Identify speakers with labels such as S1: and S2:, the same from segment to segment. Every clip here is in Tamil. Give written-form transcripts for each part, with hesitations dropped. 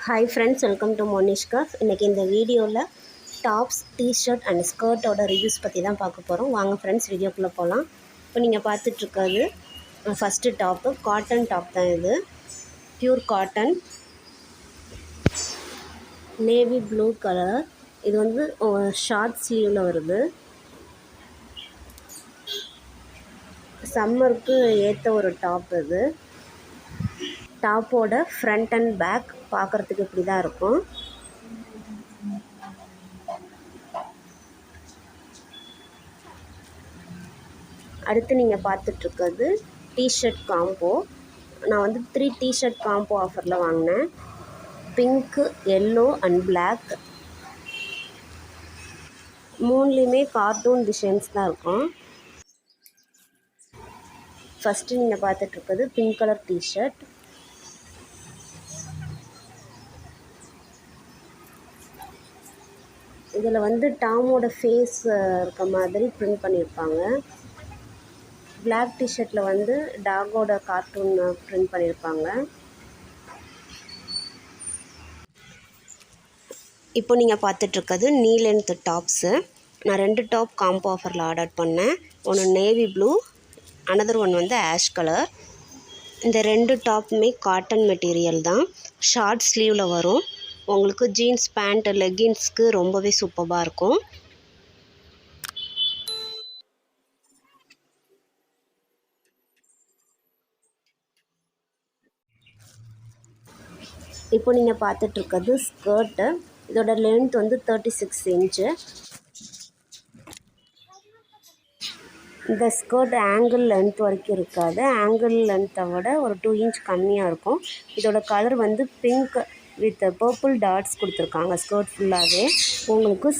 S1: Hi friends, welcome to Mohnish. இன்னைக்கு இந்த வீடியோவில் டாப்ஸ், டிஷர்ட் அண்ட் ஸ்கர்ட்டோட ரிவ்யூஸ் பற்றி தான் பார்க்க போகிறோம். வாங்க ஃப்ரெண்ட்ஸ் வீடியோக்குள்ளே போகலாம். இப்போ நீங்கள் பார்த்துட்ருக்கிறது ஃபஸ்ட்டு டாப்பு, காட்டன் டாப் தான் இது. Pure cotton, navy blue colour. இது வந்து ஷார்ட் ஸ்லீவில் வருது. சம்மருக்கு ஏற்ற ஒரு டாப் இது. டாப்போட ஃப்ரண்ட் அண்ட் பேக் பார்க்குறதுக்கு இப்படி தான் இருக்கும். அடுத்து நீங்கள் பார்த்துட்ருக்கிறது டிஷர்ட் காம்போ. நான் வந்து 3 டிஷர்ட் காம்போ ஆஃபரில் வாங்கினேன். Pink, yellow and black. மூணுலேயுமே கார்ட்டூன் டிசைன்ஸ் தான் இருக்கும். ஃபஸ்ட்டு நீங்கள் பார்த்துட்ருக்கிறது பிங்க் கலர் டிஷர்ட். இதில் வந்து டாமோட ஃபேஸ் இருக்க மாதிரி பிரிண்ட் பண்ணியிருப்பாங்க. பிளாக் டிஷர்ட்டில் வந்து டாகோட கார்ட்டூன் பிரிண்ட் பண்ணியிருப்பாங்க. இப்போ நீங்கள் பார்த்துட்ருக்கிறது நீ லென்த் டாப்ஸு. நான் 2 டாப் காம்போ ஆஃபரில் ஆர்டர் பண்ணேன். ஒன்று நேவி ப்ளூ, அனதர் ஒன் வந்து ஆஷ் கலர். இந்த 2 டாப்புமே காட்டன் மெட்டீரியல் தான். ஷார்ட் ஸ்லீவில் வரும். உங்களுக்கு ஜீன்ஸ் பேண்ட், லெகின்ஸ்க்கு ரொம்பவே சூப்பராக இருக்கும். இப்போ நீங்கள் பார்த்துட்ருக்கிறது ஸ்கர்ட்டு. இதோட லென்த் வந்து 36 இன்ச்சு. இந்த ஸ்கர்ட் ஆங்கிள் லென்த் வரைக்கும் இருக்காது. ஆங்கிள் லென்த்தை விட ஒரு 2 இன்ச் கம்மியாக இருக்கும். இதோட கலர் வந்து பிங்க் வித் பர்பிள் டாட்ஸ் கொடுத்துருக்காங்க ஸ்கர்ட் ஃபுல்லாகவே. உங்களுக்கு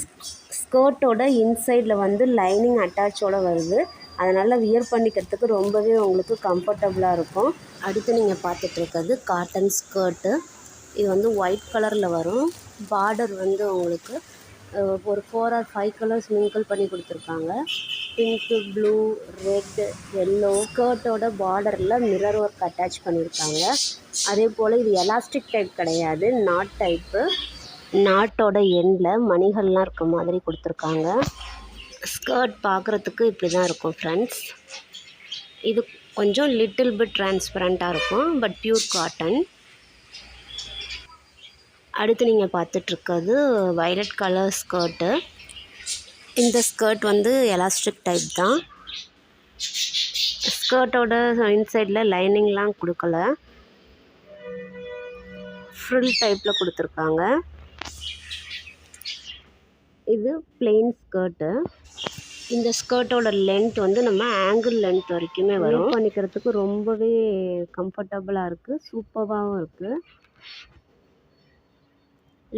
S1: ஸ்கர்ட்டோட இன்சைடில் வந்து லைனிங் அட்டாச்சோடு வருது. அதனால் வியர் பண்ணிக்கிறதுக்கு ரொம்பவே உங்களுக்கு கம்ஃபர்டபுளாக இருக்கும். அடுத்து நீங்கள் பார்த்துட்ருக்கிறது காட்டன் ஸ்கர்ட்டு. இது வந்து ஒயிட் கலரில் வரும். பார்டர் வந்து உங்களுக்கு ஒரு 4 or 5 கலர்ஸ் மிங்கிள் பண்ணி கொடுத்துருக்காங்க. Pink, blue, red, yellow. ஸ்கர்ட்டோட பார்டரில் மிரர் ஒர்க் அட்டாச் பண்ணியிருக்காங்க. அதே போல் இது எலாஸ்டிக் டைப் கிடையாது, நாட் டைப்பு. நாட்டோட எண்டில் மணிகள்லாம் இருக்க மாதிரி கொடுத்துருக்காங்க. ஸ்கர்ட் பார்க்குறதுக்கு இப்படி தான் இருக்கும் ஃப்ரெண்ட்ஸ். இது கொஞ்சம் லிட்டில் பிட் டிரான்ஸ்பரண்ட்டாக இருக்கும், பட் பியூர் காட்டன். அடுத்து நீங்கள் பார்த்துட்ருக்கிறது வயலட் கலர் ஸ்கர்ட்டு. இந்த ஸ்கர்ட் வந்து எலாஸ்டிக் டைப் தான். ஸ்கர்ட்டோட இன்சைடில் லைனிங்லாம் கொடுக்கல, ஃப்ரில் டைப்பில் கொடுத்துருக்காங்க. இது பிளெயின் ஸ்கர்ட்டு. இந்த ஸ்கர்ட்டோட லென்த் வந்து நம்ம ஆங்கிள் லென்த் வரைக்குமே வரும். பண்ணிக்கிறதுக்கு ரொம்பவே கம்ஃபர்டபுளாக இருக்குது, சூப்பராகவும் இருக்குது.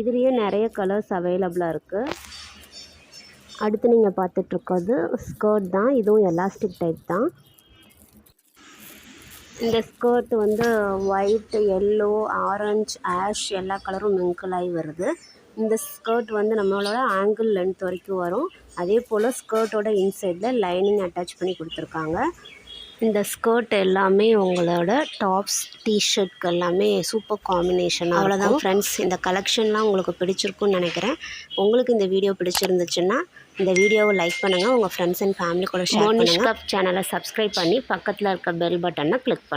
S1: இதுலேயே நிறைய கலர்ஸ் அவைலபிளாக இருக்குது. அடுத்து நீங்கள் பார்த்துட்ருக்கிறது ஸ்கர்ட் தான். இதுவும் எலாஸ்டிக் டைப் தான். இந்த ஸ்கர்ட் வந்து ஒயிட், எல்லோ, ஆரஞ்ச், ஆஷ் எல்லா கலரும் மிங்கிள் ஆகி வருது. இந்த ஸ்கர்ட் வந்து நம்மளோட ஆங்கிள் லென்த் வரைக்கும் வரும். அதே போல் ஸ்கர்ட்டோட இன்சைடில் லைனிங் அட்டாச் பண்ணி கொடுத்துருக்காங்க. இந்த ஸ்கர்ட் எல்லாமே உங்களோட டாப்ஸ், டிஷர்ட்க்கு எல்லாமே சூப்பர் காம்பினேஷன். அவ்வளோதான் ஃப்ரெண்ட்ஸ். இந்த கலெக்ஷன்லாம் உங்களுக்கு பிடிச்சிருக்குன்னு நினைக்கிறேன். உங்களுக்கு இந்த வீடியோ பிடிச்சிருந்துச்சுன்னா இந்த வீடியோவை லைக் பண்ணுங்கள், உங்கள் ஃப்ரெண்ட்ஸ் அண்ட் ஃபேமிலி கூட ஷேர் பண்ணுங்கள். சேனலை சப்ஸ்கிரைப் பண்ணி பக்கத்தில் இருக்க பெல் பட்டனை கிளிக் பண்ணுங்கள்.